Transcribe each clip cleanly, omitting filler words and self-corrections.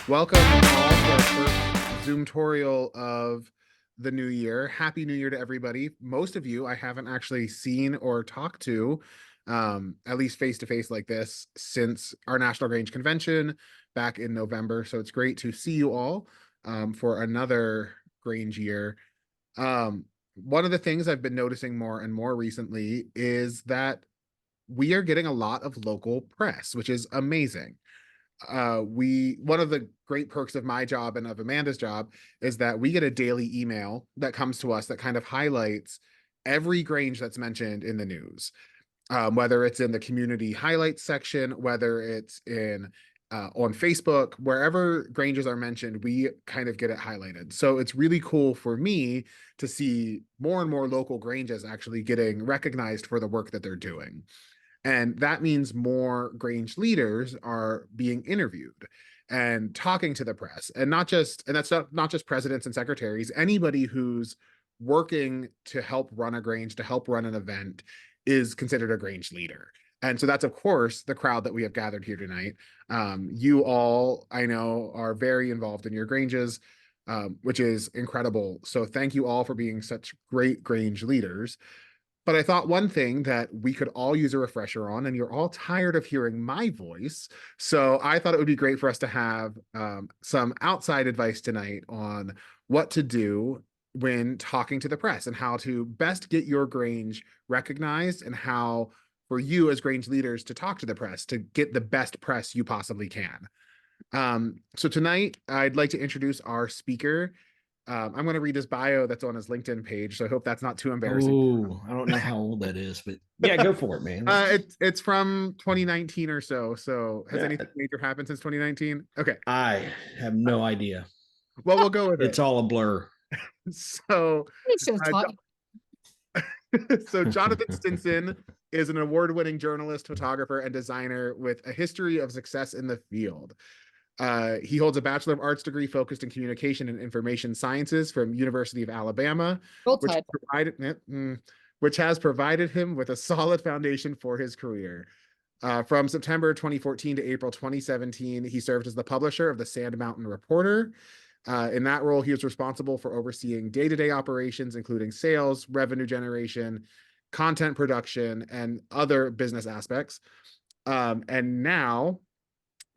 Welcome all to our first Zoom-torial of the new year. Happy New Year to everybody. Most of you I haven't actually seen or talked to, at least face to face like this, since our National Grange Convention back in November. So it's great to see you all for another Grange year. One of the things I've been noticing more and more recently is that we are getting a lot of local press, which is amazing. We One of the great perks of my job and of Amanda's job is that we get a daily email that comes to us that kind of highlights every Grange that's mentioned in the news, whether it's in the community highlights section, whether it's in on Facebook, wherever Granges are mentioned, we kind of get it highlighted. So it's really cool for me to see more and more local Granges actually getting recognized for the work that they're doing. And that means more Grange leaders are being interviewed and talking to the press. And that's not just presidents and secretaries, anybody who's working to help run a Grange, to help run an event is considered a Grange leader. And so that's, of course, the crowd that we have gathered here tonight. You all, I know, are very involved in your Granges, which is incredible. So thank you all for being such great Grange leaders. But I thought one thing that we could all use a refresher on, and you're all tired of hearing my voice. So I thought it would be great for us to have some outside advice tonight on what to do when talking to the press and how to best get your Grange recognized, and how for you as Grange leaders to talk to the press to get the best press you possibly can. So tonight I'd like to introduce our speaker. I'm going to read his bio that's on his LinkedIn page, so I hope that's not too embarrassing. Oh, I don't know how old that is, but yeah, go for it, man. It's from 2019 or so. So has Yeah, anything major happened since 2019? Okay. I have no idea. Well, we'll go with It's it. all a blur. So, They should have uh, taught so Jonathan Stinson is an award-winning journalist, photographer, and designer with a history of success in the field. He holds a Bachelor of Arts degree focused in communication and information sciences from University of Alabama, Roll which Tide. which has provided him with a solid foundation for his career. From September 2014 to April 2017, he served as the publisher of the Sand Mountain Reporter. In that role, he was responsible for overseeing day-to-day operations, including sales, revenue generation, content production, and other business aspects. And now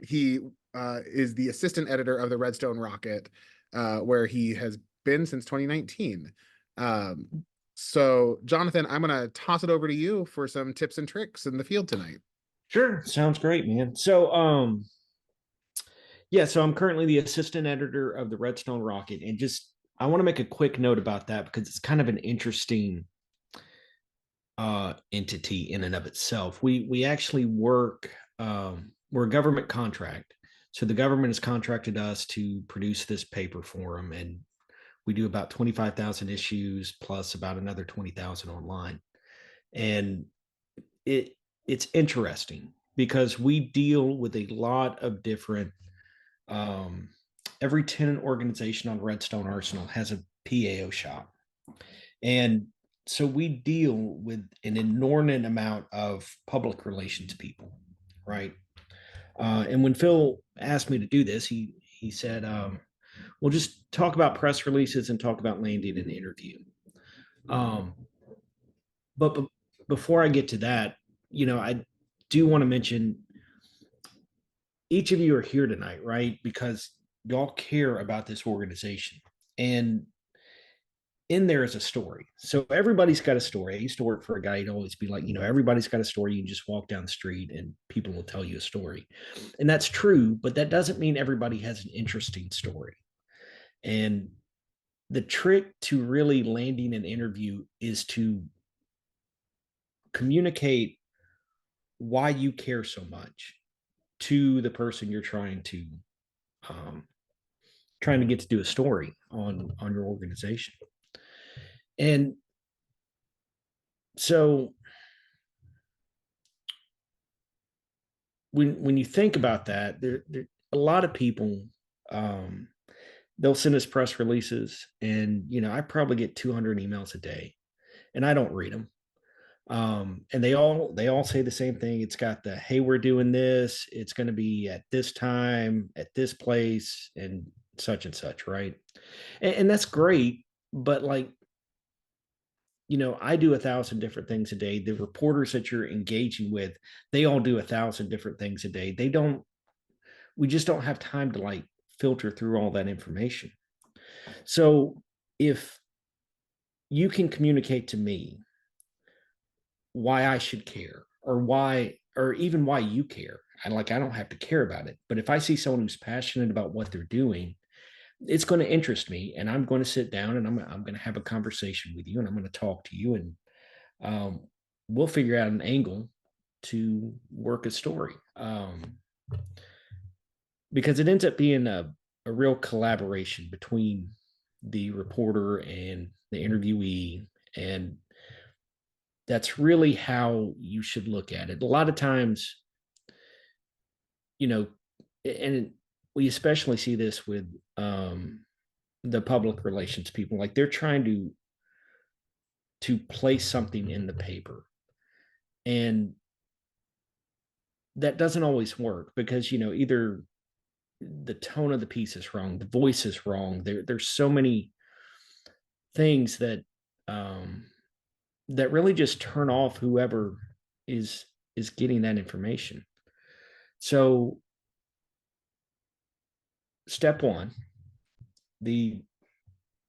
he is the assistant editor of the Redstone Rocket, where he has been since 2019. So, Jonathan, I'm going to toss it over to you for some tips and tricks in the field tonight. Sure, sounds great, man. So I'm currently the assistant editor of the Redstone Rocket, and just I want to make a quick note about that because it's kind of an interesting entity in and of itself. We actually work. We're a government contract, so the government has contracted us to produce this paper for them, and we do about 25,000 issues plus about another 20,000 online. And it's interesting because we deal with a lot of different every tenant organization on Redstone Arsenal has a PAO shop. And so we deal with an inordinate amount of public relations people, right? And when Phil asked me to do this, he said, "We'll just talk about press releases and talk about landing an interview." Um, but before I get to that, I do want to mention each of you are here tonight, right? Because y'all care about this organization, and in there is a story. So everybody's got a story. I used to work for a guy who'd always be like, everybody's got a story. You can just walk down the street and people will tell you a story. And that's true, but that doesn't mean everybody has an interesting story. And the trick to really landing an interview is to communicate why you care so much to the person you're um, trying to get to do a story on your organization. And so when you think about that, there a lot of people, they'll send us press releases, and I probably get 200 emails a day, and I don't read them. And they all say the same thing. It's got the, hey, we're doing this, it's going to be at this time at this place and such, right? And that's great, but like, I do 1,000 different things a day. The reporters that you're engaging with, they all do 1,000 different things a day. We just don't have time to like filter through all that information. So if you can communicate to me why I should care, or even why you care. I don't have to care about it. But if I see someone who's passionate about what they're doing, it's going to interest me, and I'm going to sit down and I'm going to have a conversation with you, and I'm going to talk to you, and um, we'll figure out an angle to work a story. Because it ends up being a real collaboration between the reporter and the interviewee, and that's really how you should look at it. A lot of times, you know, and we especially see this with the public relations people. Like they're trying to place something in the paper, and that doesn't always work because either the tone of the piece is wrong, the voice is wrong. There's so many things um, that really just turn off whoever is is getting that information. So step one, the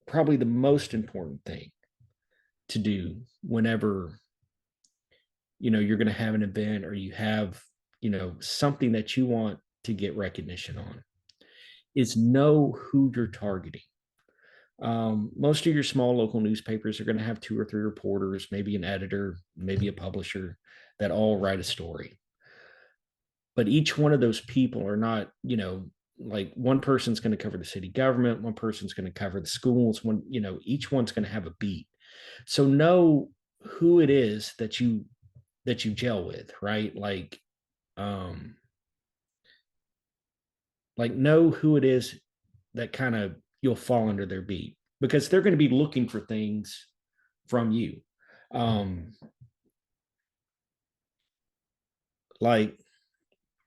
probably the most important thing to do whenever you're going to have an event, or you have something that you want to get recognition on, is know who you're targeting. Most of your small local newspapers are going to have two or three reporters, maybe an editor, maybe a publisher, that all write a story. But each one of those people are not, like one person's going to cover the city government, one person's going to cover the schools, each one's going to have a beat. So know who it is that you gel with, right? Um, like know who it is that kind of you'll fall under their beat, because they're going to be looking for things from you. Um, like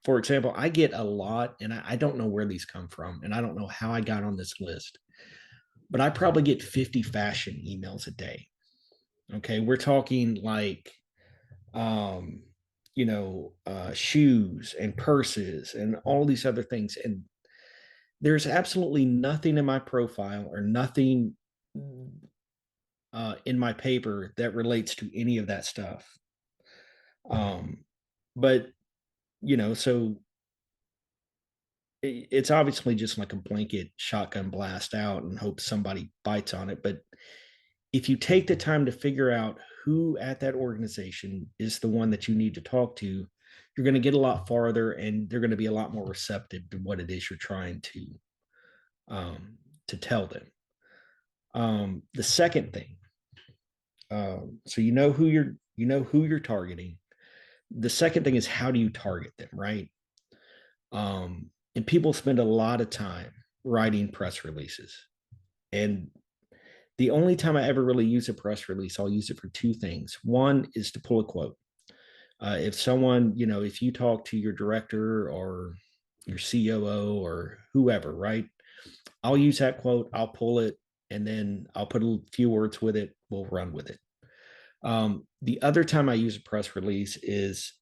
for example, I get a lot, and I don't know where these come from, and I don't know how I got on this list, but I probably get 50 fashion emails a day. Okay, we're talking like shoes and purses and all these other things, and there's absolutely nothing in my profile or nothing in my paper that relates to any of that stuff. Um, but so it's obviously just like a blanket shotgun blast out and hope somebody bites on it. But if you take the time to figure out who at that organization is the one that you need to talk to, you're going to get a lot farther, and they're going to be a lot more receptive to what it is you're trying to tell them. The second thing, so you know who you're targeting. The second thing is, how do you target them, right? And people spend a lot of time writing press releases, and the only time I ever really use a press release, I'll use it for two things. One is to pull a quote. If someone, if you talk to your director or your COO or whoever, right? I'll use that quote, I'll pull it, and then I'll put a few words with it. We'll run with it. The other time I use a press release is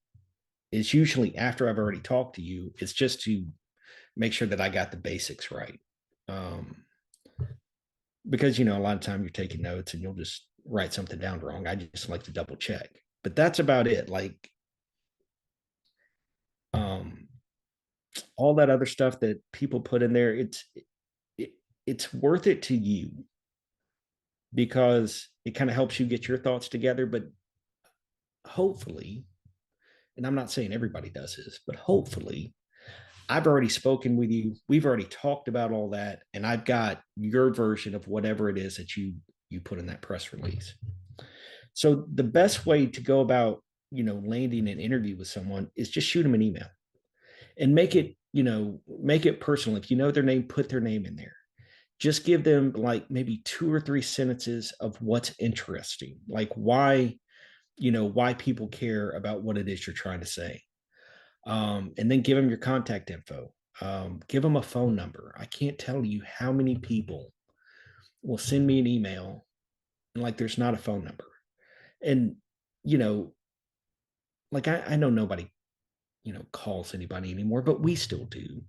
usually after I've already talked to you. It's just to make sure that I got the basics right. Um, because a lot of time you're taking notes and you'll just write something down wrong. I just like to double check, but that's about it. Like um, all that other stuff that people put in there, it, it's worth it to you because it kind of helps you get your thoughts together. But hopefully, and I'm not saying everybody does this, but hopefully I've already spoken with you. We've already talked about all that, and I've got your version of whatever it is that you put in that press release. So the best way to go about, landing an interview with someone is just shoot them an email and make it personal. If you know their name, put their name in there. Just give them like maybe two or three sentences of what's interesting, like why why people care about what it is you're trying to say. And then give them your contact info. Give them a phone number. I can't tell you how many people will send me an email and like there's not a phone number. And, you know, like I know nobody, calls anybody anymore, but we still do.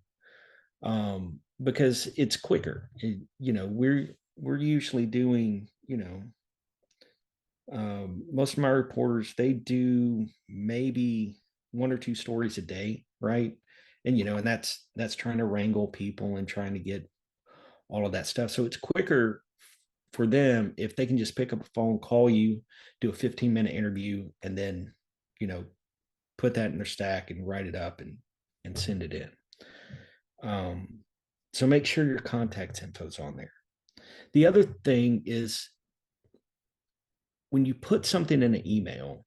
Because it's quicker. We're usually doing, most of my reporters, they do maybe one or two stories a day, right? And and that's trying to wrangle people and trying to get all of that stuff. So it's quicker for them if they can just pick up a phone, call you, do a 15-minute interview, and then you know put that in their stack and write it up and send it in. um, so make sure your contact info's on there. The other thing is, when you put something in an email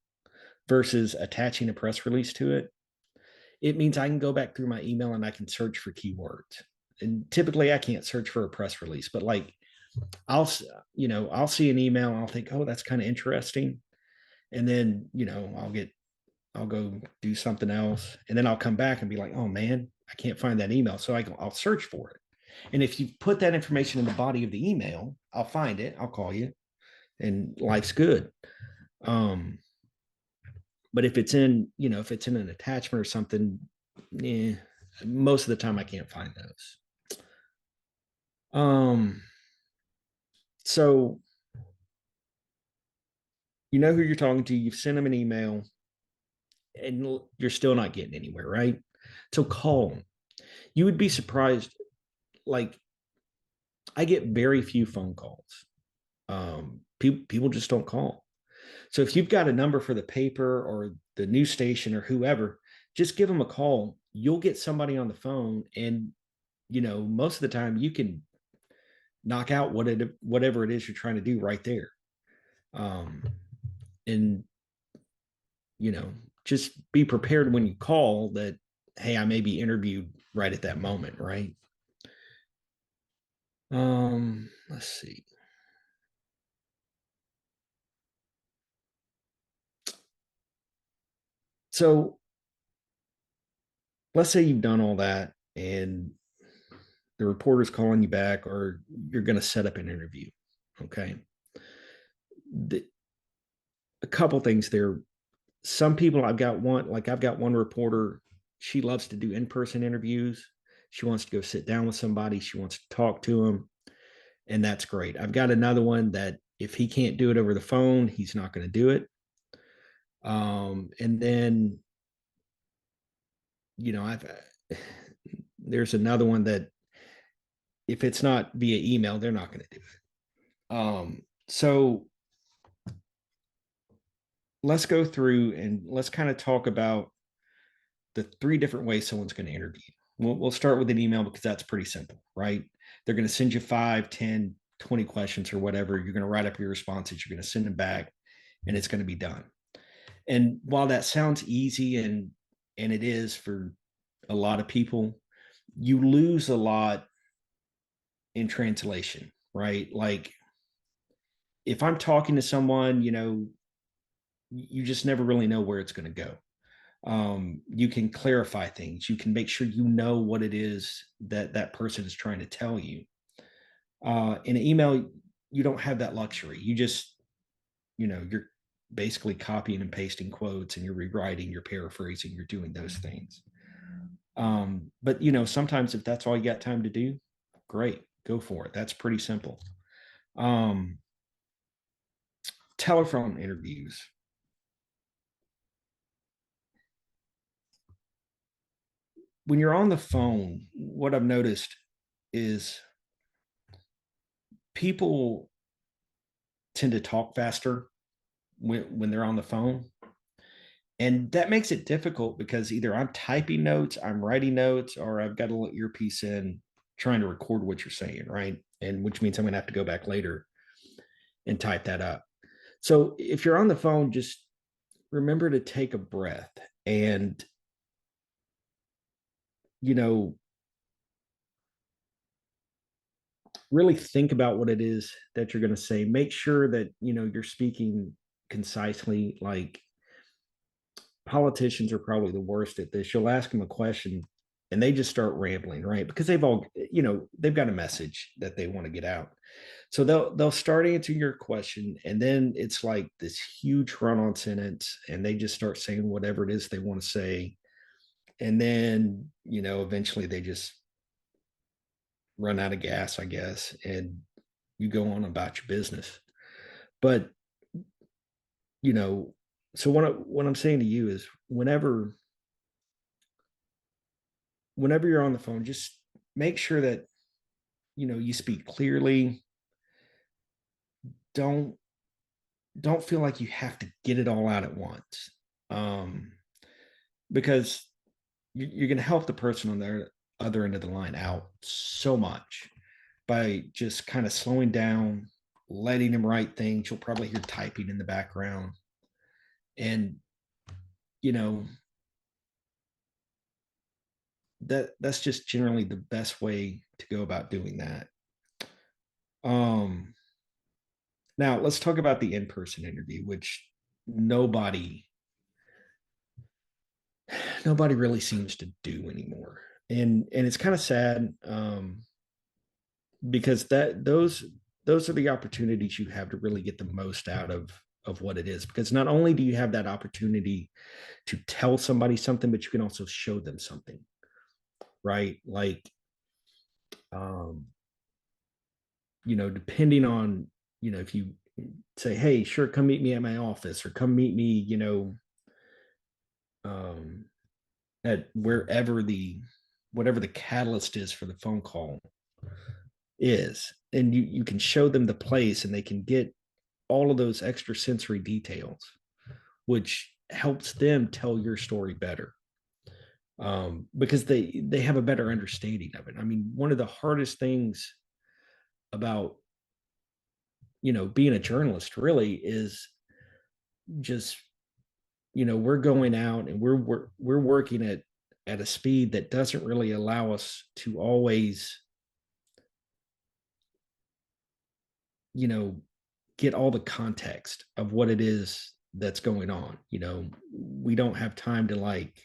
versus attaching a press release to it, it means I can go back through my email and I can search for keywords. And typically I can't search for a press release, but like I'll I'll see an email, I'll think, oh, that's kind of interesting. And then, I'll go do something else. And then I'll come back and be like, oh man, I can't find that email. So I'll search for it. And if you put that information in the body of the email, I'll find it, I'll call you, and life's good. Um, but if it's in an attachment or something, eh, most of the time I can't find those. So you know who you're talking to, you've sent them an email, and you're still not getting anywhere, right? So call them. You would be surprised. Like, I get very few phone calls. People just don't call. So if you've got a number for the paper or the news station or whoever, just give them a call. You'll get somebody on the phone, and most of the time you can knock out whatever it is you're trying to do right there. Um, and you know, just be prepared when you call that, hey, I may be interviewed right at that moment, right? Let's see. So let's say you've done all that and the reporter's calling you back, or you're going to set up an interview. Okay. The, a couple things there. Some people, I've got one reporter, she loves to do in-person interviews. She wants to go sit down with somebody. She wants to talk to them. And that's great. I've got another one that if he can't do it over the phone, he's not going to do it. And then, I've there's another one that if it's not via email, they're not going to do it. So let's go through and let's kind of talk about the three different ways someone's going to interview. We'll start with an email because that's pretty simple, right? They're going to send you 5, 10, 20 questions or whatever. You're going to write up your responses. You're going to send them back, and it's going to be done. And while that sounds easy, and it is for a lot of people, you lose a lot in translation, right? Like if I'm talking to someone, you just never really know where it's going to go. You can clarify things. You can make sure you know what it is that that person is trying to tell you. In an email, you don't have that luxury. You just, you're basically copying and pasting quotes, and you're rewriting, you're paraphrasing, you're doing those things. But sometimes if that's all you got time to do, great, go for it. That's pretty simple. Um, Telephone interviews. When you're on the phone, what I've noticed is people tend to talk faster when they're on the phone. And that makes it difficult because either I'm typing notes, I'm writing notes, or I've got a little earpiece in trying to record what you're saying, right? And which means I'm going to have to go back later and type that up. So if you're on the phone, just remember to take a breath and, you know, really think about what it is that you're going to say. Make sure that, you're speaking concisely. Like politicians are probably the worst at this. You'll ask them a question and they just start rambling, right? Because they've all, they've got a message that they want to get out. So they'll start answering your question, and then it's like this huge run-on sentence, and they just start saying whatever it is they want to say, and then eventually they just run out of gas, I guess, and you go on about your business. But you know, so what I'm saying to you is, whenever you're on the phone, just make sure that you speak clearly. Don't don't feel like you have to get it all out at once, um, because you're going to help the person on the other end of the line out so much by just kind of slowing down, letting them write things. You'll probably hear typing in the background, and you know that's just generally the best way to go about doing that. Um, Now let's talk about the in-person interview, which nobody nobody really seems to do anymore, and it's kind of sad, because those are the opportunities you have to really get the most out of what it is, because not only do you have that opportunity to tell somebody something, but you can also show them something, right? Like, um depending on, if you say, hey, sure, come meet me at my office, or come meet me, um at wherever the whatever the catalyst is for the phone call is, and you can show them the place, and they can get all of those extra sensory details, which helps them tell your story better, because they have a better understanding of it. I mean, one of the hardest things about being a journalist really is just, we're going out and we're working at a speed that doesn't really allow us to always, you know get all the context of what it is that's going on. We don't have time to, like,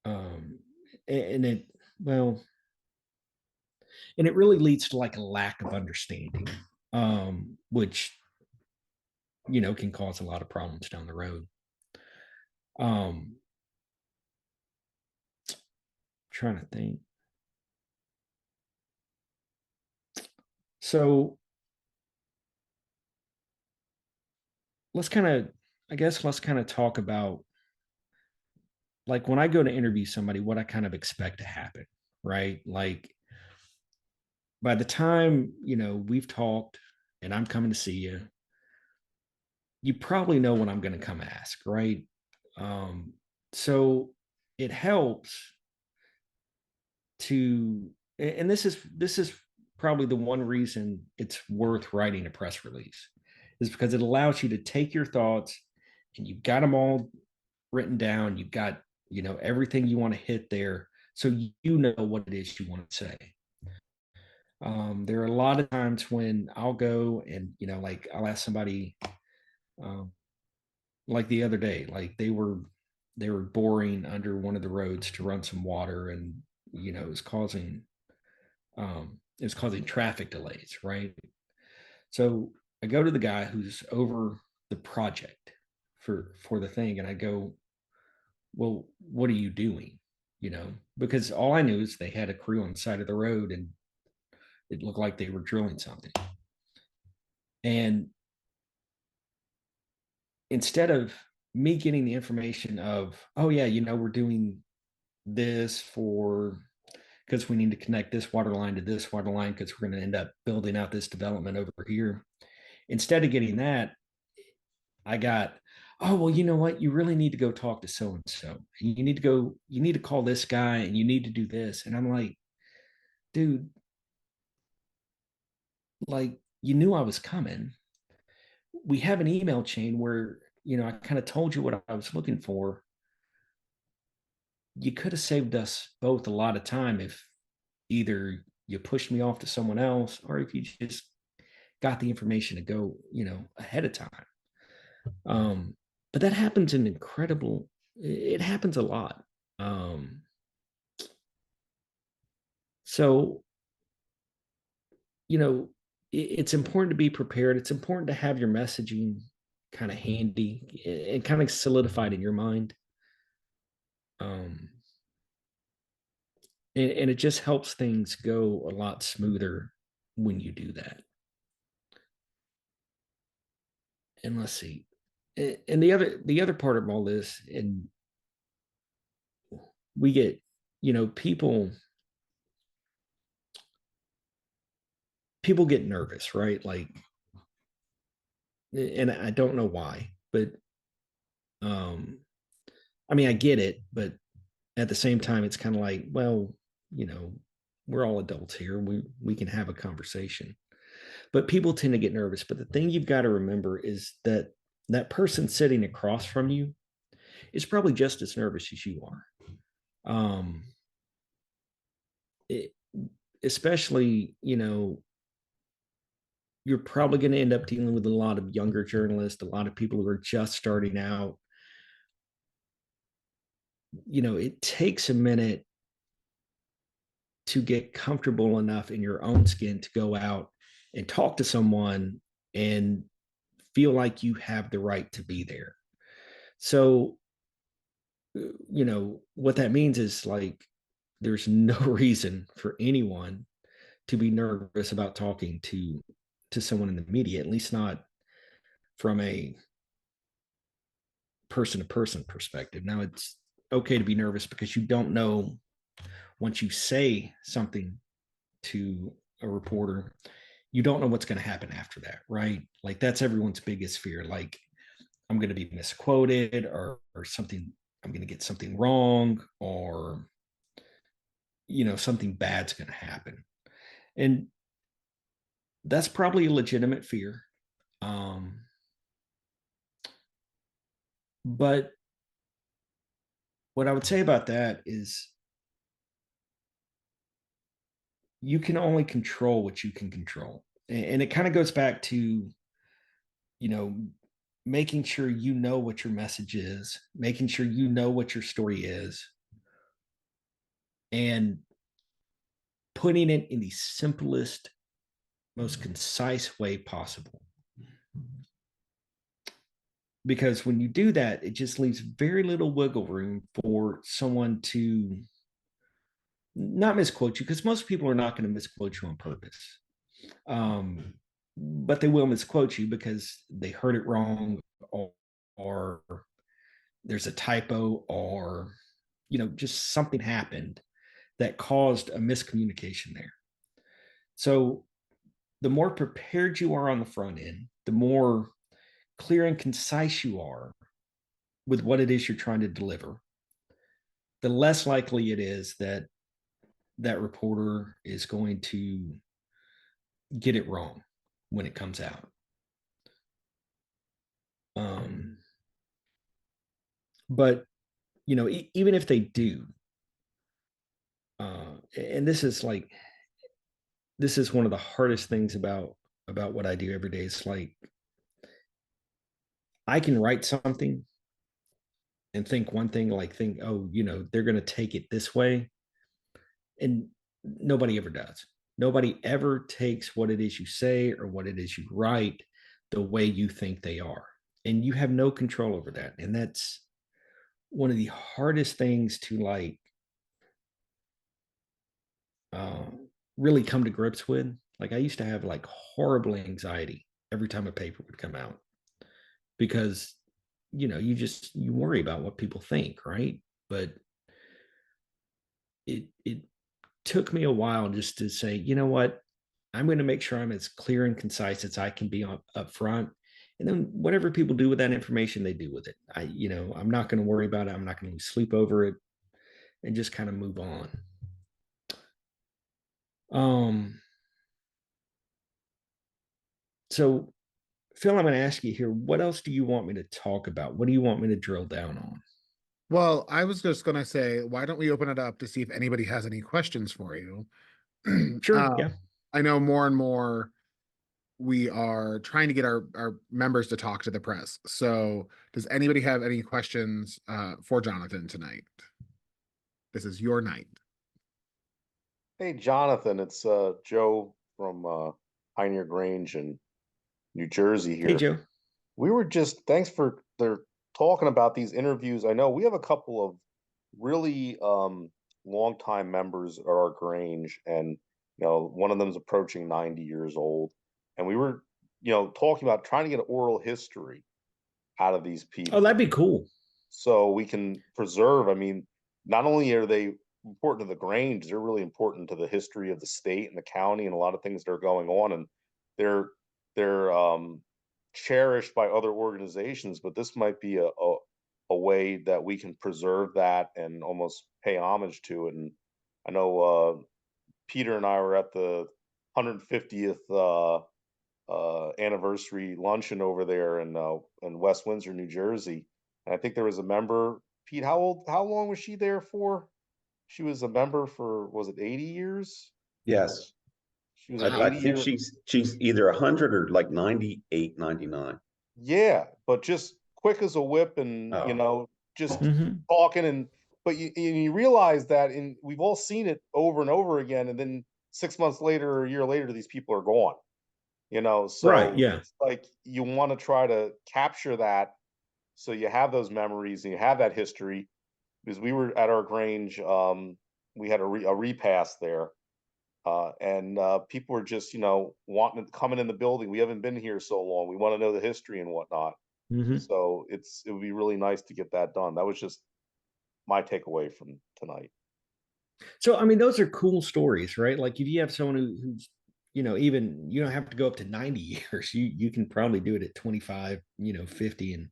um and it well and it really leads to, like, a lack of understanding, which can cause a lot of problems down the road. um Trying to think. So let's kind of let's kind of talk about, like, when I go to interview somebody, what I kind of expect to happen, right? Like, by the time we've talked and I'm coming to see you, you probably know what I'm going to come ask, right? um so it helps to, and this is probably the one reason it's worth writing a press release, is because it allows you to take your thoughts, and you've got them all written down. You've got everything you want to hit there, so you know what it is you want to say. There are a lot of times when I'll go and, like, I'll ask somebody, um, like the other day, like they were boring under one of the roads to run some water, and it was causing traffic delays, right? So I go to the guy who's over the project for the thing, and I go, well, what are you doing? Because all I knew is they had a crew on the side of the road, and it looked like they were drilling something. And instead of me getting the information of, oh yeah, we're doing this for because we need to connect this water line to this water line because we're going to end up building out this development over here. Instead of getting that, I got, oh, well, you know what? You really need to go talk to so and so. You need to call this guy, and you need to do this. And I'm like, dude, like, you knew I was coming. We have an email chain where, I kind of told you what I was looking for. You could have saved us both a lot of time if either you pushed me off to someone else, or if you just got the information to go, ahead of time. Um, but that happens in incredible, it happens a lot. Um, so, it's important to be prepared. It's important to have your messaging kind of handy and kind of solidified in your mind. Um, and it just helps things go a lot smoother when you do that. And let's see. And the other part of all this, and we get, people get nervous, right? Like, and I don't know why, but um, I mean, I get it, but at the same time, it's kind of like, well, you know, we're all adults here. We can have a conversation, but people tend to get nervous. But the thing you've got to remember is that that person sitting across from you is probably just as nervous as you are. Um, it, especially, you're probably going to end up dealing with a lot of younger journalists, a lot of people who are just starting out. It takes a minute to get comfortable enough in your own skin to go out and talk to someone and feel like you have the right to be there. So, what that means is like there's no reason for anyone to be nervous about talking to someone in the media, at least not from a person to person perspective. Now, it's okay to be nervous because you don't know once you say something to a reporter, you don't know what's going to happen after that, right? Like that's everyone's biggest fear. Like I'm going to be misquoted or something, I'm going to get something wrong or, something bad's going to happen. And that's probably a legitimate fear. Um, but what I would say about that is you can only control what you can control. And it kind of goes back to, you know, making sure you know what your message is, making sure you know what your story is, and putting it in the simplest, most concise way possible. Because when you do that, it just leaves very little wiggle room for someone to not misquote you, because most people are not going to misquote you on purpose. But they will misquote you because they heard it wrong or there's a typo or, just something happened that caused a miscommunication there. So the more prepared you are on the front end, the more clear and concise you are with what it is you're trying to deliver, the less likely it is that that reporter is going to get it wrong when it comes out. Um, but even if they do, and this is one of the hardest things about what I do every day. It's like I can write something and think one thing, like think, oh, they're going to take it this way, and nobody ever does. Nobody ever takes what it is you say or what it is you write the way you think they are, and you have no control over that. And that's one of the hardest things to uh, really come to grips with. Like I used to have like horrible anxiety every time a paper would come out because you worry about what people think, right? But it took me a while just to say, you know what, I'm going to make sure I'm as clear and concise as I can be up front. And then whatever people do with that information, they do with it. I'm not going to worry about it. I'm not going to lose sleep over it and just kind of move on. Um, so Phil, I'm going to ask you here, what else do you want me to talk about? What do you want me to drill down on? Well, I was just gonna say, why don't we open it up to see if anybody has any questions for you? Sure. Um, Yeah. I know more and more. we are trying to get our members to talk to the press. So does anybody have any questions for Jonathan tonight? This is your night. Hey, Jonathan, it's Joe from Pioneer Grange in New Jersey Hey, here. Joe. We were just, thanks for their talking about these interviews. I know we have a couple of really longtime members at our Grange, and one of them's approaching 90 years old. And we were, talking about trying to get oral history out of these Oh, people that'd be cool. so we can preserve. I mean, not only are they important to the Grange, they're really important to the history of the state and the county and a lot of things that are going on. And they're cherished by other organizations, but this might be a way that we can preserve that and almost pay homage to it. And I know Peter and I were at the 150th anniversary luncheon over there in West Windsor, New Jersey. And I think there was a member. Pete, how long was she there for? She was a member for, was it 80 years? Yes. She was an I 80 think year. she's either 100 or like 98, 99. Yeah, but just quick as a whip and Oh. just Mhm. talking but you realize that we've all seen it over and over again, and then 6 months later or a year later, these people are gone. Right. So Yeah. it's like you want to try to capture that so you have those memories and you have that history. Because we were at our Grange, we had a repast there, and people were just wanting to coming in the building. We haven't been here so long. We want to know the history and whatnot. Mhm. So it would be really nice to get that done. That was just my takeaway from tonight. So, I mean, those are cool stories, right? Like if you have someone who's, even you don't have to go up to 90 years. You can probably do it at 25, 50 and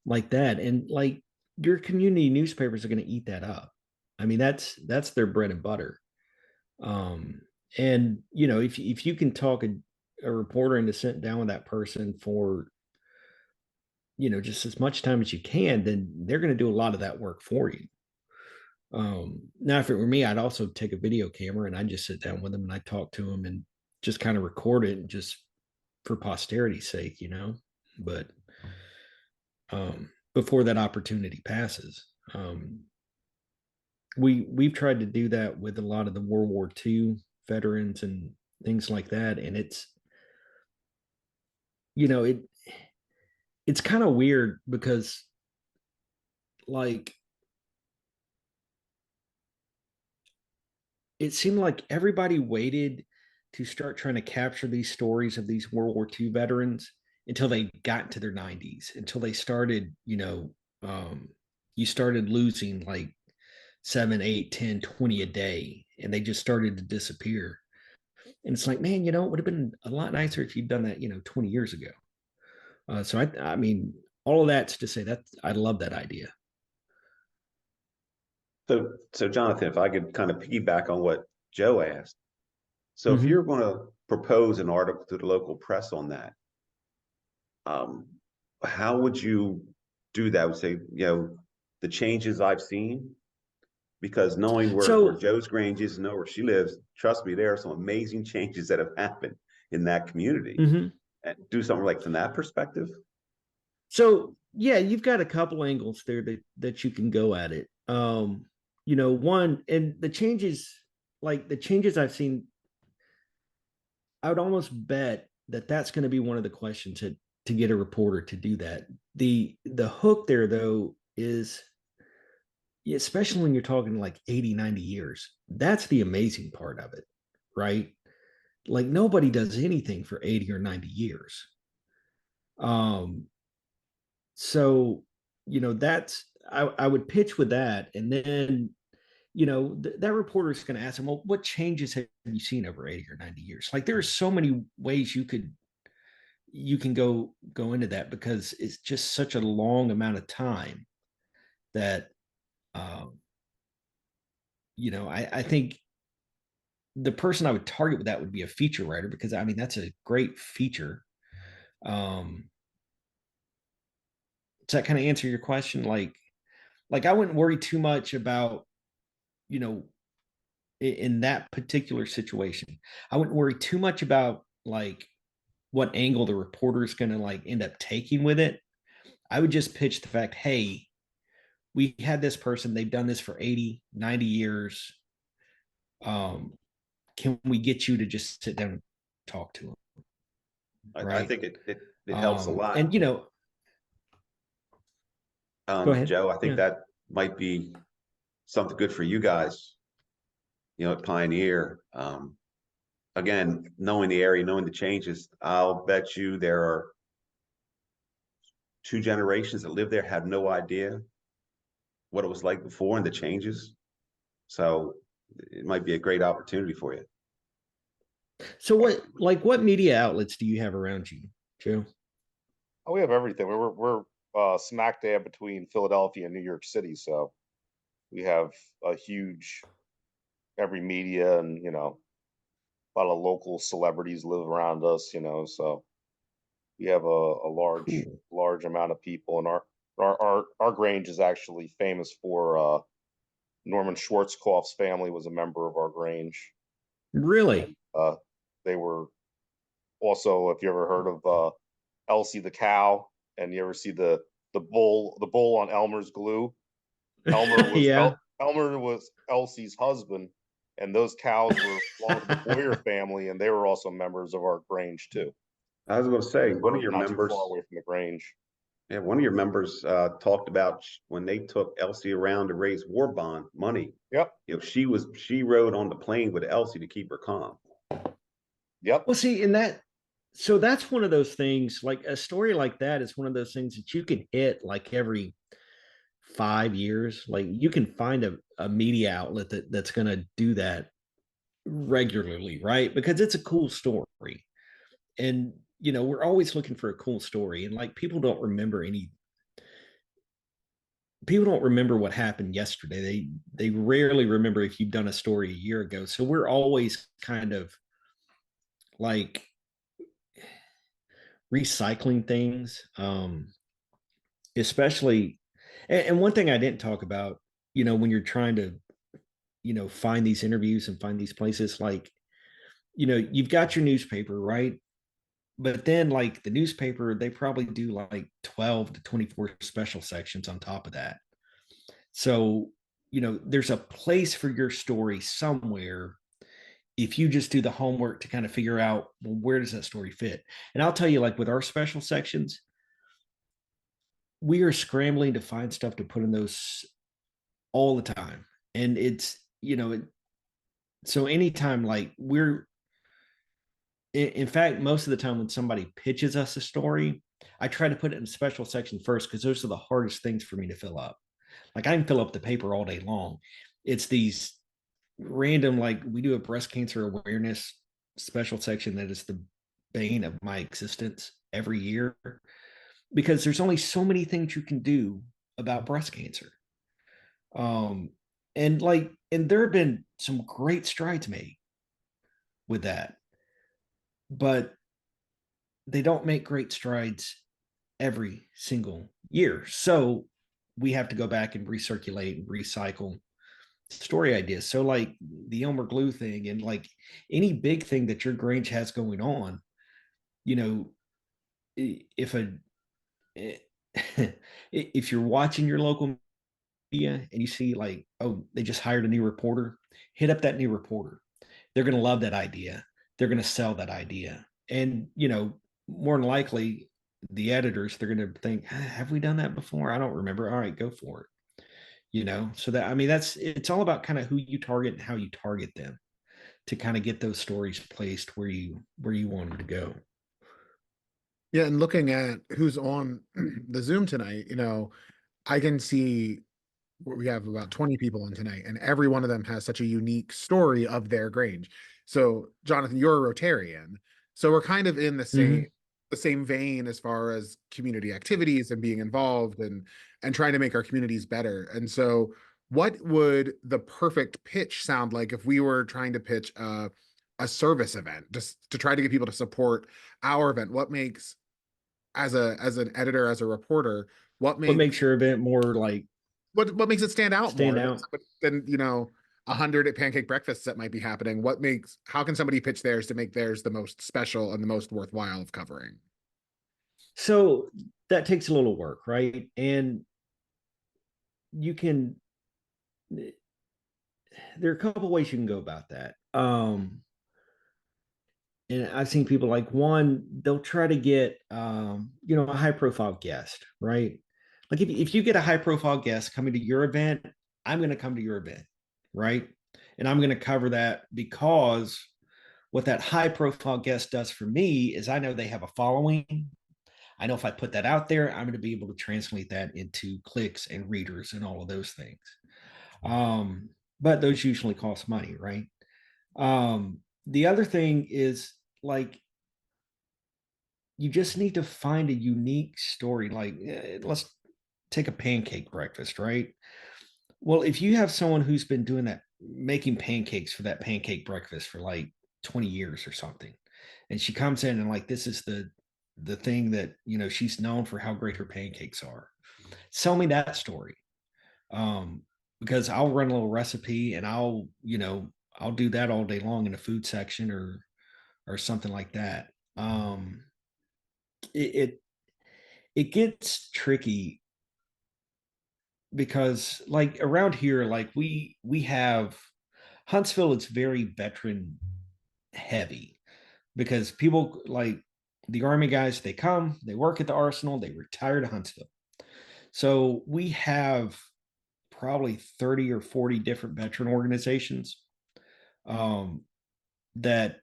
like that. And like your community newspapers are going to eat that up. I mean, that's their bread and butter. Um, and if you can talk a reporter into sitting down with that person for, just as much time as you can, then they're going to do a lot of that work for you. Now, if it were me, I'd also take a video camera and I'd just sit down with them and I'd talk to them and just kind of record it and just for posterity's sake, But before that opportunity passes, we've tried to do that with a lot of the World War II veterans and things like that, and you know it it's kind of weird because like it seemed like everybody waited to start trying to capture these stories of these World War II veterans until they got into their 90s, until they started, you started losing like 7, 8, 10, 20 a day, and they just started to disappear. And it's like, man, it would have been a lot nicer if you'd done that, 20 years ago. So I mean, all of that's to say that I love that idea. So Jonathan, if I could kind of piggyback on what Joe asked. So if Mhm. you're going to propose an article to the local press on that, um, how would you do that? I would say, the changes I've seen, because knowing where So, Joe's Grange is and know where she lives, trust me, there are some amazing changes that have happened in that community. mhm. And do something like from that perspective. So yeah, you've got a couple angles there that you can go at it. One and the changes I've seen, I would almost bet that that's going to be one of the questions to get a reporter to do that. The hook there though is especially when you're talking like 80, 90 years. That's the amazing part of it, right? Like nobody does anything for 80 or 90 years. Um so that's I would pitch with that, and then that reporter is going to ask them, well, what changes have you seen over 80 or 90 years? Like there are so many ways you can go into that because it's just such a long amount of time that um I think the person I would target with that would be a feature writer, because I mean that's a great feature. um does that kind of answer your question? Like I wouldn't worry too much about, you know, in that particular situation. I wouldn't worry too much about like what angle the reporter is going to like end up taking with it. I would just pitch the fact, hey, we had this person, they've done this for 80, 90 years. Can we get you to just sit down and talk to them? I Right. think it helps a lot. And, go ahead. Joe, I think Yeah. that might be something good for you guys, at Pioneer. Again, knowing the area, knowing the changes, I'll bet you there are 2 generations that live there have no idea what it was like before and the changes. So it might be a great opportunity for you. So what media outlets do you have around you, Joe? Oh, we have everything. We're smack dab between Philadelphia and New York City, so we have a huge every media, and a lot of local celebrities live around us. So we have a large amount of people, and our Grange is actually famous for Norman Schwarzkopf's family was a member of our Grange. Really? They were also, if you ever heard of Elsie the cow, and you ever see the bull on Elmer's glue. Elmer was Yeah. Elmer was Elsie's husband, and those cows were belonged to the Boyer family, and they were also members of our Grange too. I was going to say, one of We're your not too members, far away from the Grange. yeah, one of your members talked about when they took Elsie around to raise war bond money. Yep. She rode on the plane with Elsie to keep her calm. Yep. Well, see, so that's one of those things, like a story like that is one of those things that you can hit like every 5 years. Like you can find a media outlet that's going to do that regularly, right? Because it's a cool story. And, we're always looking for a cool story. And like people don't remember what happened yesterday. They rarely remember if you've done a story a year ago. So we're always kind of like recycling things, especially. And one thing I didn't talk about, when you're trying to, find these interviews and find these places, like, you've got your newspaper, right? But then, like the newspaper, they probably do like 12 to 24 special sections on top of that. So, there's a place for your story somewhere if you just do the homework to kind of figure out, well, where does that story fit? And I'll tell you, like with our special sections, we are scrambling to find stuff to put in those all the time. And it's, so anytime, like in fact, most of the time when somebody pitches us a story, I try to put it in a special section first because those are the hardest things for me to fill up. Like I can fill up the paper all day long. It's these random, like we do a breast cancer awareness special section that is the bane of my existence every year because there's only so many things you can do about breast cancer. And there have been some great strides made with that, but they don't make great strides every single year. So we have to go back and recirculate and recycle story ideas. So like the Elmer Glue thing and like any big thing that your Grange has going on, if if you're watching your local media and you see like, oh, they just hired a new reporter, hit up that new reporter. They're going to love that idea. They're going to sell that idea. And, more than likely the editors, they're going to think, have we done that before? I don't remember. All right, go for it. So that, I mean, it's all about kind of who you target and how you target them to kind of get those stories placed where you want them to go. Yeah, and looking at who's on the Zoom tonight, I can see we have about 20 people on tonight, and every one of them has such a unique story of their Grange. So, Jonathan, you're a Rotarian, so we're kind of in the same vein as far as community activities and being involved and trying to make our communities better. And so, what would the perfect pitch sound like if we were trying to pitch a service event, just to try to get people to support our event? What makes, as an editor, as a reporter, what What makes makes your event more like what makes it stand out more stand out? than 100 pancake breakfasts that might be happening. How can somebody pitch theirs to make theirs the most special and the most worthwhile of covering? So that takes a little work, right? And you can, there are a couple ways you can go about that. And I've seen people like, one, they'll try to get a high profile guest, right? Like if you get a high profile guest coming to your event, I'm going to come to your event, right? And I'm going to cover that, because what that high profile guest does for me is I know they have a following. I know if I put that out there, I'm going to be able to translate that into clicks and readers and all of those things. But those usually cost money, right? The other thing is, like, you just need to find a unique story. Like, let's take a pancake breakfast, right? Well, if you have someone who's been doing that, making pancakes for that pancake breakfast for like 20 years or something, and she comes in and like, this is the thing that, she's known for how great her pancakes are. Sell me that story. Because I'll run a little recipe and I'll do that all day long in the food section or something like that. It it gets tricky because, like, around here, like we have Huntsville, it's very veteran heavy, because people like the Army guys, they come, they work at the arsenal, they retire to Huntsville. So we have probably 30 or 40 different veteran organizations um, that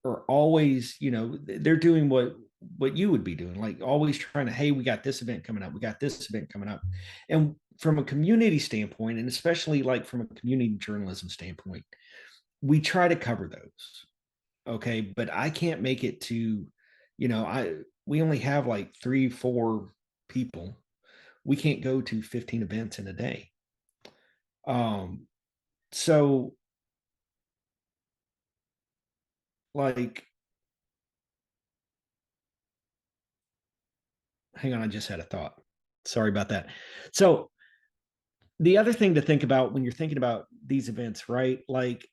are always, they're doing what you would be doing, like always trying to, hey, we got this event coming up, we got this event coming up. And from a community standpoint, and especially like from a community journalism standpoint, we try to cover those. Okay. But I can't make it to, we only have like 3-4 people. We can't go to 15 events in a day. So, like, hang on, I just had a thought. Sorry about that. So the other thing to think about when you're thinking about these events, right? Like,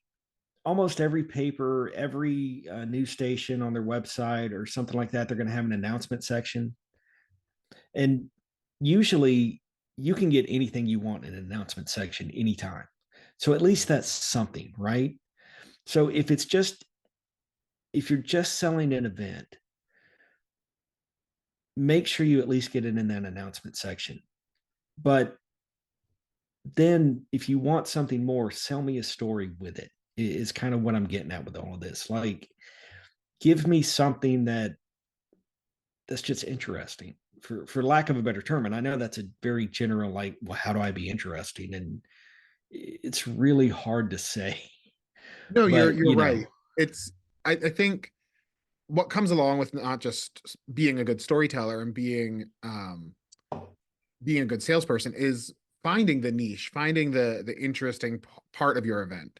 almost every paper, every news station on their website or something like that, they're going to have an announcement section. And usually you can get anything you want in an announcement section anytime. So at least that's something, right? So if you're just selling an event, make sure you at least get it in that announcement section. But then if you want something more, sell me a story with it, is kind of what I'm getting at with all of this. Like, give me something that's just interesting, for lack of a better term. And I know that's a very general, like, well, how do I be interesting? And it's really hard to say. No, you're But you're right. I think what comes along with not just being a good storyteller and being a good salesperson is finding the niche, finding the interesting part of your event.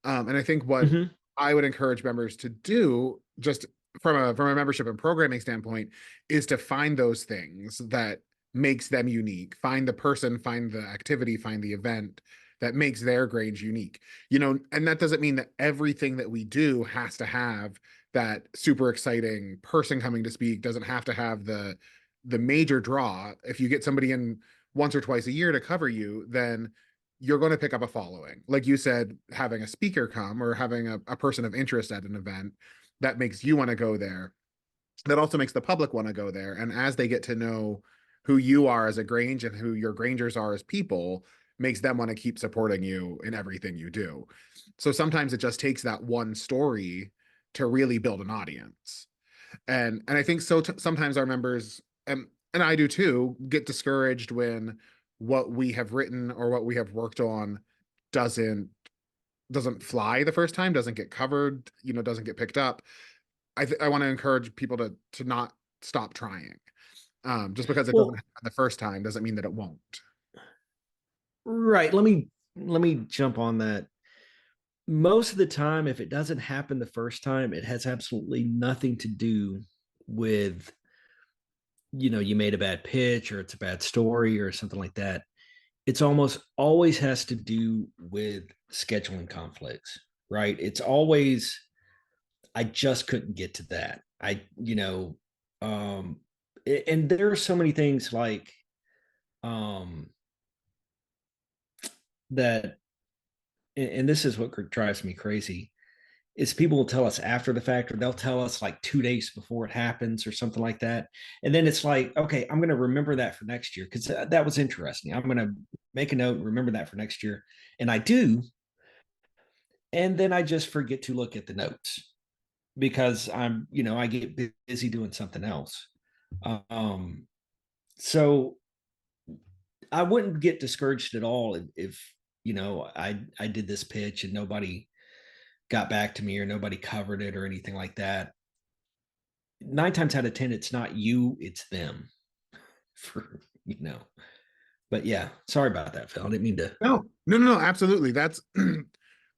And I think what Mhm. I would encourage members to do, just from a membership and programming standpoint, is to find those things that makes them unique. Find the person, find the activity, find the event that makes their Grange unique. And that doesn't mean that everything that we do has to have that super exciting person coming to speak, doesn't have to have the major draw. If you get somebody in once or twice a year to cover you, then you're going to pick up a following. Like you said, having a speaker come or having a person of interest at an event, that makes you want to go there. That also makes the public want to go there. And as they get to know who you are as a Grange and who your Grangers are as people, makes them want to keep supporting you in everything you do. So sometimes it just takes that one story to really build an audience. And I think sometimes our members, and I do too, get discouraged when what we have written or what we have worked on doesn't doesn't fly the first time, doesn't get covered, doesn't get picked up. I want to encourage people to not stop trying. Just because it doesn't Well, happen the first time doesn't mean that it won't. right. Let me jump on that. Most of the time, if it doesn't happen the first time, it has absolutely nothing to do with, you made a bad pitch or it's a bad story or something like that. it's almost always has to do with scheduling conflicts, right? It's always, I just couldn't get to that. Um, and there are so many things like um, that, and this is what drives me crazy, is people will tell us after the fact, or they'll tell us like 2 days before it happens or something like that. And then it's like, okay, I'm going to remember that for next year because that was interesting. I'm going to make a note and remember that for next year. And I do. And then I just forget to look at the notes because I get busy doing something else. Um, so I wouldn't get discouraged at all if I did this pitch and nobody got back to me or nobody covered it or anything like that. 9 times out of 10, it's not you, it's them. For but yeah, sorry about that, Phil. I didn't mean to. No, absolutely. That's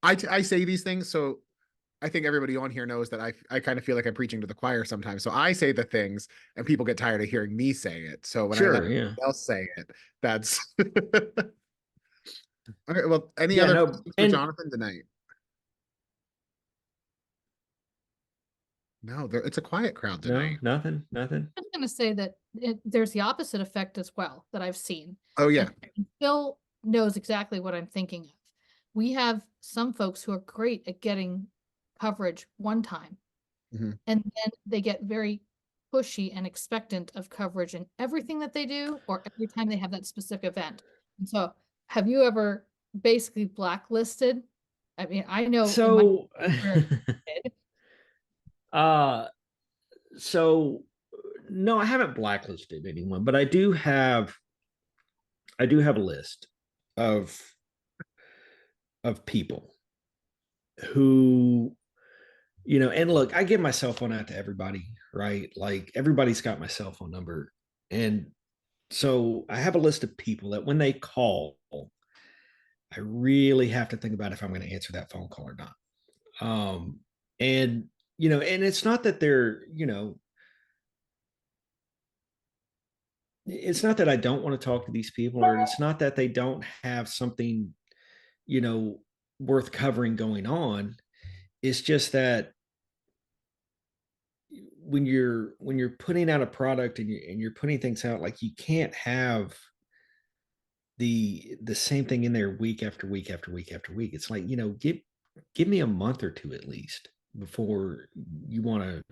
I say these things, so I think everybody on here knows that I kind of feel like I'm preaching to the choir sometimes. So I say the things and people get tired of hearing me say it. So when I let Sure, yeah. somebody else say it, that's okay. Well, any Yeah, other no, questions for and Jonathan tonight? No, it's a quiet crowd no, tonight. nothing. I was going to say that there's the opposite effect as well that I've seen. Oh yeah. And Phil knows exactly what I'm thinking of. We have some folks who are great at getting coverage one time, Mhm. and then they get very pushy and expectant of coverage in everything that they do or every time they have that specific event. And so, have you ever basically blacklisted? I mean, I know in my So where uh so no, I haven't blacklisted anyone, but I do have a list of people who, and look, I give my cell phone out to everybody, right? Like everybody's got my cell phone number. And so I have a list of people that when they call, I really have to think about if I'm going to answer that phone call or not. Um, and and it's not that it's not that I don't want to talk to these people, or it's not that they don't have something, you know, worth covering going on. It's just that when you're putting out a product and you're putting things out, like you can't have the same thing in there week after week after week after week. It's like, give me a month or two at least before you want to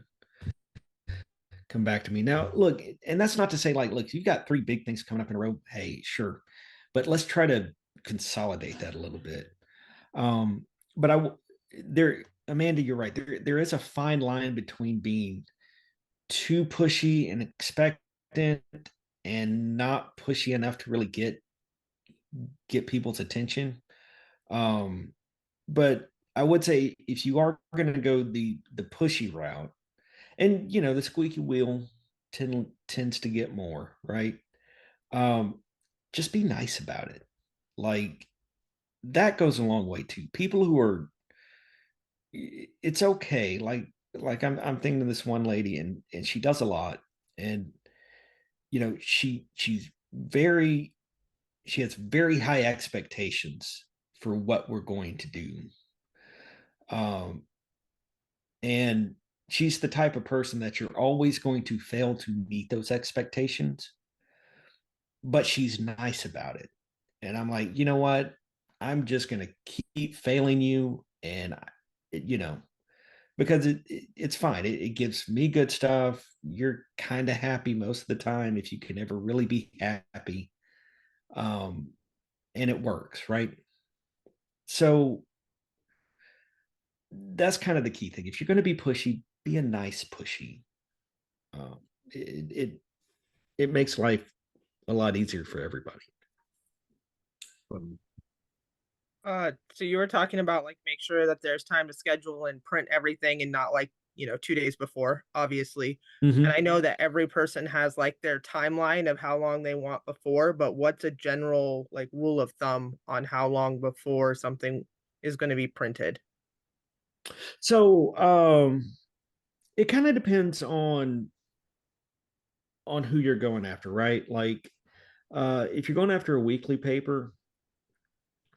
come back to me. Now, look, and that's not to say like, look, you've got 3 big things coming up in a row. Hey, sure. But let's try to consolidate that a little bit. But there, Amanda, you're right. There is a fine line between being too pushy and expectant and not pushy enough to really get people's attention. Um, but I would say if you are going to go the pushy route, and the squeaky wheel tends to get more right. Um, just be nice about it. Like that goes a long way too. People who are, it's okay. Like I'm thinking of this one lady, and she does a lot, and she has very high expectations for what we're going to do. Um, and she's the type of person that you're always going to fail to meet those expectations, but she's nice about it. And I'm like, you know what? I'm just going to keep failing you. And, because it's fine. It gives me good stuff. You're kind of happy most of the time if you can ever really be happy. And it works, right? So that's kind of the key thing. If you're going to be pushy, be a nice pushy. Um, it, it it makes life a lot easier for everybody. So you were talking about like make sure that there's time to schedule and print everything and not like, 2 days before, obviously. Mm-hmm. And I know that every person has like their timeline of how long they want before, but what's a general like rule of thumb on how long before something is going to be printed? So it kind of depends on who you're going after, right? Like If you're going after a weekly paper,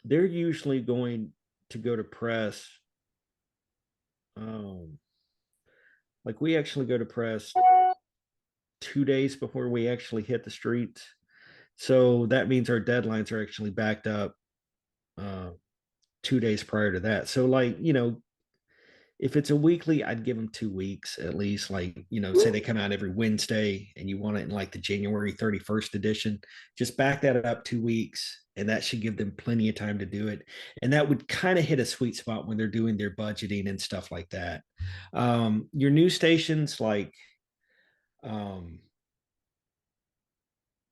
they're usually going to go to press. Like we actually go to press 2 days before we actually hit the streets. So that means our deadlines are actually backed up 2 days prior to that. So, like, if it's a weekly, I'd give them 2 weeks at least. Like, say they come out every Wednesday and you want it in like the January 31st edition, just back that up 2 weeks. And that should give them plenty of time to do it. And that would kind of hit a sweet spot when they're doing their budgeting and stuff like that. Your news stations, like, um,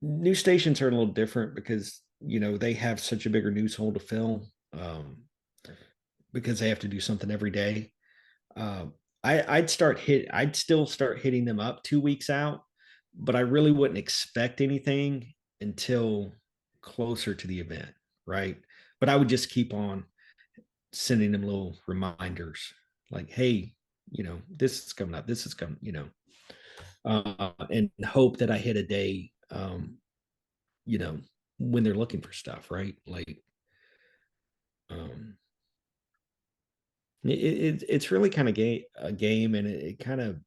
news stations are a little different because, they have such a bigger news hole to fill because they have to do something every day. I'd still start hitting them up 2 weeks out, but I really wouldn't expect anything until closer to the event, right? But I would just keep on sending them little reminders like, hey, this is coming up, this is coming, and hope that I hit a day, when they're looking for stuff, right? Like, it's really kind of a game, and it kind of,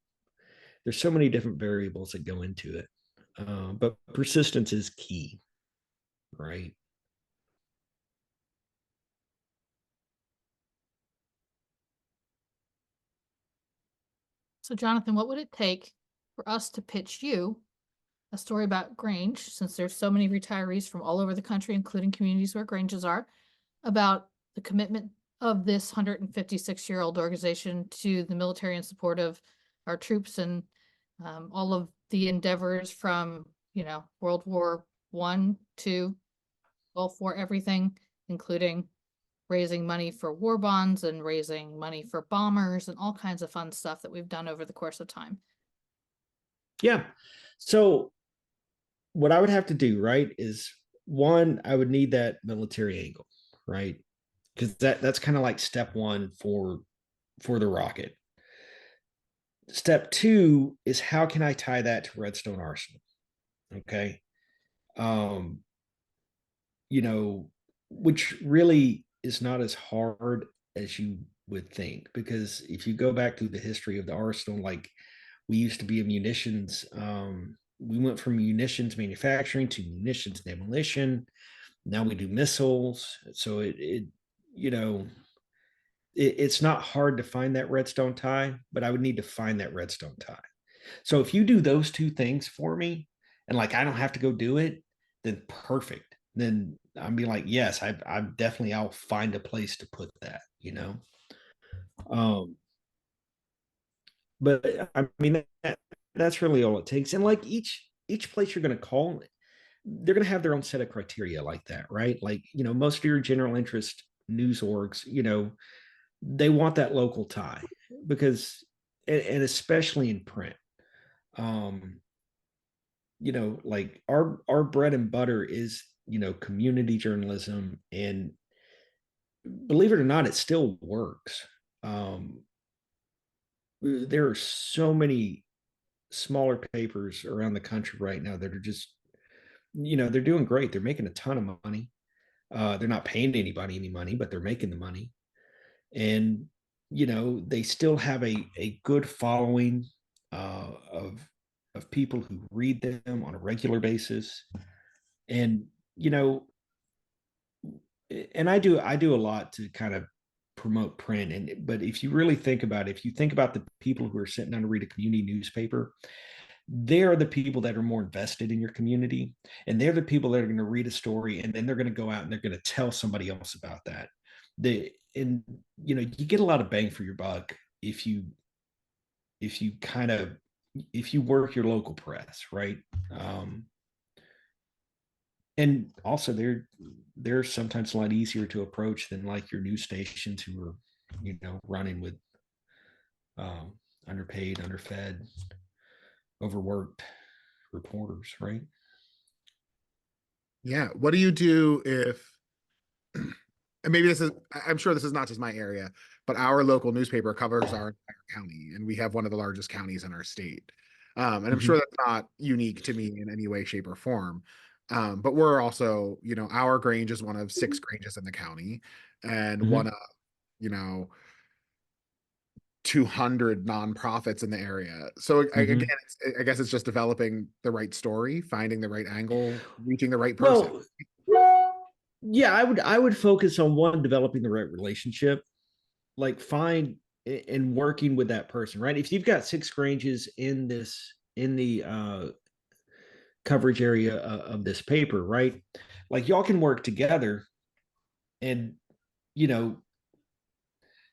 there's so many different variables that go into it. But persistence is key, right? So, Jonathan, what would it take for us to pitch you a story about Grange, since there's so many retirees from all over the country, including communities where Granges are, about the commitment of this 156-year-old organization to the military in support of our troops and all of the endeavors from, World War I, II, Gulf War, everything, including raising money for war bonds and raising money for bombers and all kinds of fun stuff that we've done over the course of time. Yeah. So what I would have to do, right, is one, I would need that military angle, right? Because that's kind of like step one for the rocket. Step two is how can I tie that to Redstone Arsenal? Okay. Which really is not as hard as you would think, because if you go back through the history of the arsenal, like we used to be a munitions, we went from munitions manufacturing to munitions demolition. Now we do missiles. So it's not hard to find that redstone tie, but I would need to find that redstone tie. So if you do those two things for me, and like I don't have to go do it, then perfect. Then I'd be like, yes, I'm definitely, I'll find a place to put that, But I mean, that's really all it takes. And like each place you're going to call, they're going to have their own set of criteria like that, right? Like, most of your general interest news orgs, they want that local tie because, and especially in print, like our bread and butter is, community journalism, and believe it or not, it still works. There are so many smaller papers around the country right now that are just, they're doing great. They're making a ton of money. They're not paying anybody any money, but they're making the money. And, they still have a good following of people who read them on a regular basis. And, and I do a lot to kind of promote print. But if you really think about it, if you think about the people who are sitting down to read a community newspaper, they're the people that are more invested in your community, and they're the people that are going to read a story and then they're going to go out and they're going to tell somebody else about that. You get a lot of bang for your buck if you work your local press, right? And also they're sometimes a lot easier to approach than like your news stations who are running with underpaid, underfed, overworked reporters, right? Yeah. What do you do if, and maybe I'm sure this is not just my area, but our local newspaper covers our entire county, and we have one of the largest counties in our state. And I'm sure that's not unique to me in any way, shape, or form. But we're also, our Grange is one of 6 Granges in the county, and Mhm. one of, 200 nonprofits in the area. So again, Mhm. I guess it's just developing the right story, finding the right angle, reaching the right person. Well, yeah, I would focus on one, developing the right relationship, like find and working with that person, right? If you've got 6 Granges in the coverage area of this paper, right? Like y'all can work together, and you know,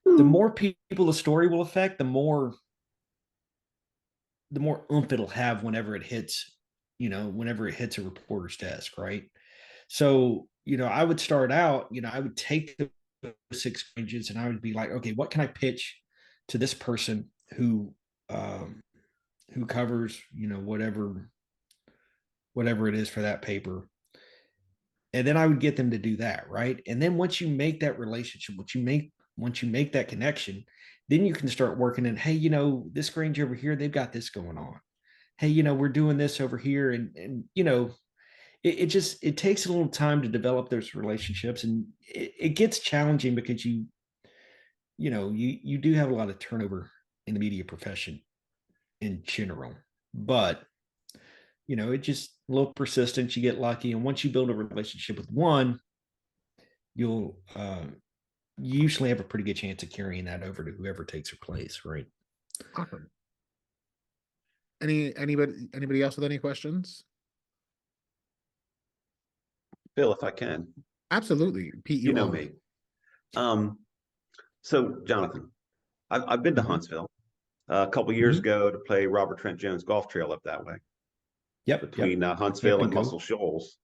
the more people the story will affect, the more oomph it'll have whenever it hits, whenever it hits a reporter's desk, right? So, I would start out, I would take the 6 Granges and I would be like, okay, what can I pitch to this person um who covers, whatever it is for that paper. And then I would get them to do that, right? And then once you make that relationship, once you make that connection, then you can start working in, hey, this Grange over here, they've got this going on. Hey, we're doing this over here. And it takes a little time to develop those relationships, and it gets challenging because you do have a lot of turnover in the media profession in general. But it just a little persistence, you get lucky, and once you build a relationship with one, you'll you usually have a pretty good chance of carrying that over to whoever takes her place, right? Awesome. Anybody else with any questions? Bill, if I can, Absolutely. Pete, you you know own me. it. So Jonathan, I've been to Mhm. Huntsville a couple years Mhm. ago to play Robert Trent Jones golf trail up that way Yep. between Camp Huntsville and and Go. Muscle Shoals.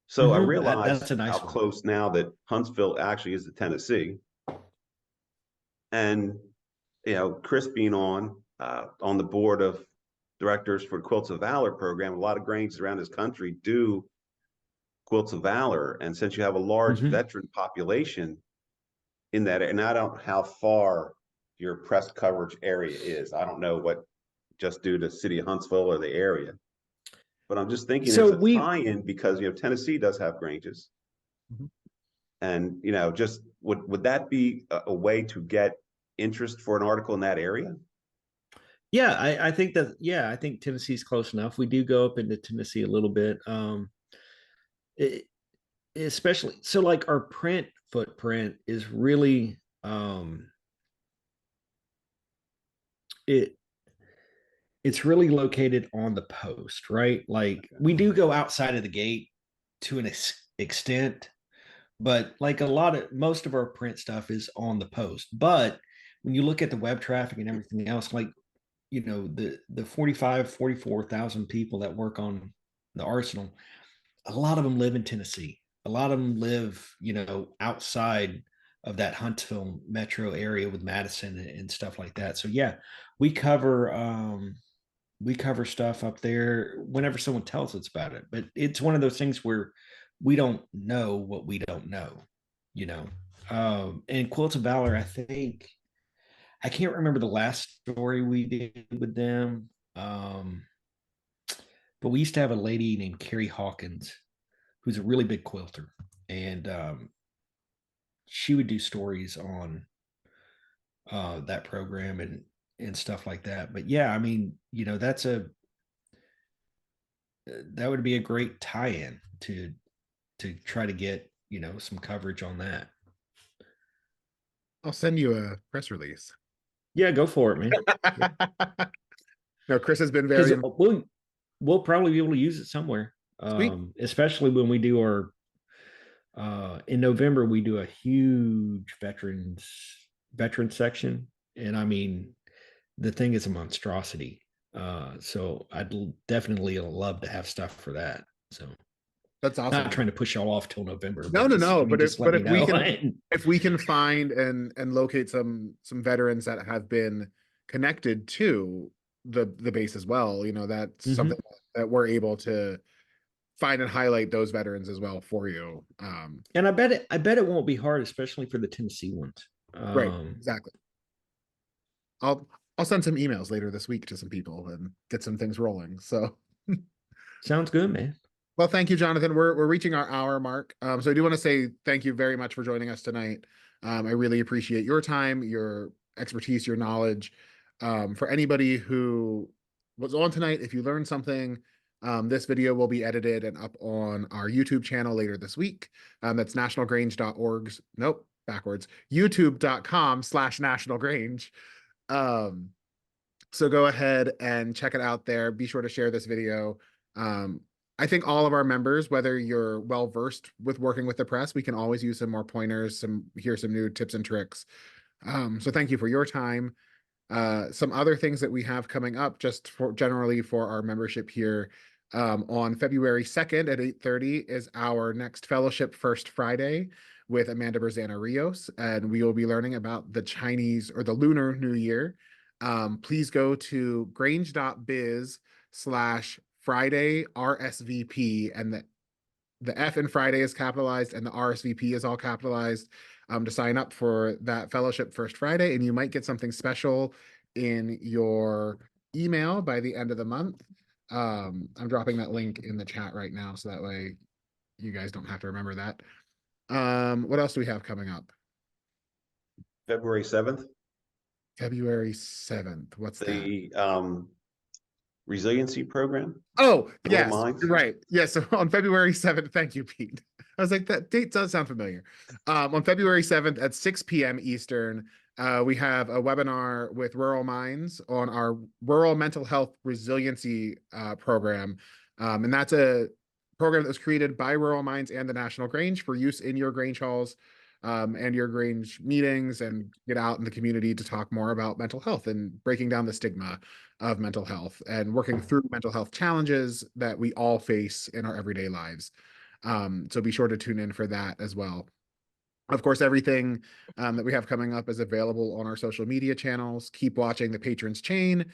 So I That's realized a how nice one. close now that Huntsville actually is to Tennessee, and Chris being on the board of directors for Quilts of Valor program, a lot of Granges around this country do Quilts of Valor, and since you have a large Mhm. veteran population in that, and I don't know how far your press coverage area is. I don't know what, just due to city of Huntsville or the area, but I'm just thinking So there's a we tie-in because Tennessee does have Granges, Mhm. and just would that be a way to get interest for an article in that area? Yeah, I think that, yeah, I think Tennessee's close enough. We do go up into Tennessee a little bit. It, Especially so, like, our print footprint is really it it's really located on the post, right? Like, we do go outside of the gate to an extent, but like most of our print stuff is on the post. But when you look at the web traffic and everything else, like, the 44,000 people that work on the Arsenal, a lot of them live in Tennessee. A lot of them live, outside of that Huntsville metro area with Madison and stuff like that. So yeah, we cover stuff up there whenever someone tells us about it. But it's one of those things where we don't know what we don't know, you know. And Quilts of Valor, I can't remember the last story we did with them. But we used to have a lady named Carrie Hawkins, who's a really big quilter, and she would do stories on that program and stuff like that. But yeah, I mean, that would be a great tie-in to try to get some coverage on that. I'll send you a press release. Yeah, go for it, man. No, Chris has been Because very we'll probably be able to use it somewhere, sweet. especially when we do our in November we do a huge veteran section, and I mean the thing is a monstrosity. So definitely love to have stuff for that. So That's awesome. not trying to push y'all off till November, No, but no, no. just let But me if we know. can find and locate some veterans that have been connected to the base as well, that's something that we're able to find and highlight those veterans as well for you. And I bet it won't be hard, especially for the Tennessee ones. Right, exactly. I'll send some emails later this week to some people and get some things rolling. So Sounds good, man. Well, thank you, Jonathan. We're reaching our hour mark. So I do want to say thank you very much for joining us tonight. I really appreciate your time, your expertise, your knowledge. For anybody who was on tonight, if you learned something, this video will be edited and up on our YouTube channel later this week. That's nationalgrange.org's, nope, backwards, youtube.com/nationalgrange. So go ahead and check it out there. Be sure to share this video. I think all of our members, whether you're well versed with working with the press, we can always use some more pointers, here's some new tips and tricks. So thank you for your time. Some other things that we have coming up just for generally for our membership here. On February 2nd at 8:30 is our next Fellowship First Friday with Amanda Berzana Rios, and we will be learning about the Chinese or the Lunar New Year. Please go to grange.biz/Friday RSVP, and the F in Friday is capitalized and the RSVP is all capitalized, to sign up for that Fellowship First Friday, and you might get something special in your email by the end of the month. I'm dropping that link in the chat right now, so that way you guys don't have to remember that. What else do we have coming up? February 7th, February 7th. What's that? the resiliency program. Oh, Rural yes, Minds. you're right. Yes, so on February 7th, thank you, Pete. I was like, that date does sound familiar. On February 7th at 6 p.m. Eastern, we have a webinar with Rural Minds on our Rural Mental Health Resiliency program. And that's a program that was created by Rural Minds and the National Grange for use in your Grange halls and your Grange meetings, and get out in the community to talk more about mental health and breaking down the stigma of mental health and working through mental health challenges that we all face in our everyday lives. So be sure to tune in for that as well. Of course, everything that we have coming up is available on our social media channels. Keep watching the Patrons Chain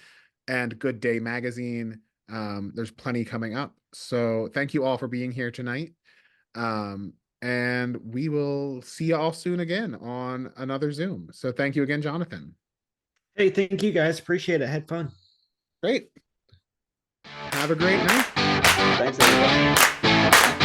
and Good Day Magazine. There's plenty coming up. So thank you all for being here tonight. And we will see you all soon again on another Zoom. So thank you again, Jonathan. Hey, thank you guys. Appreciate it. Had fun. Great. Have a great night. Thanks, everybody.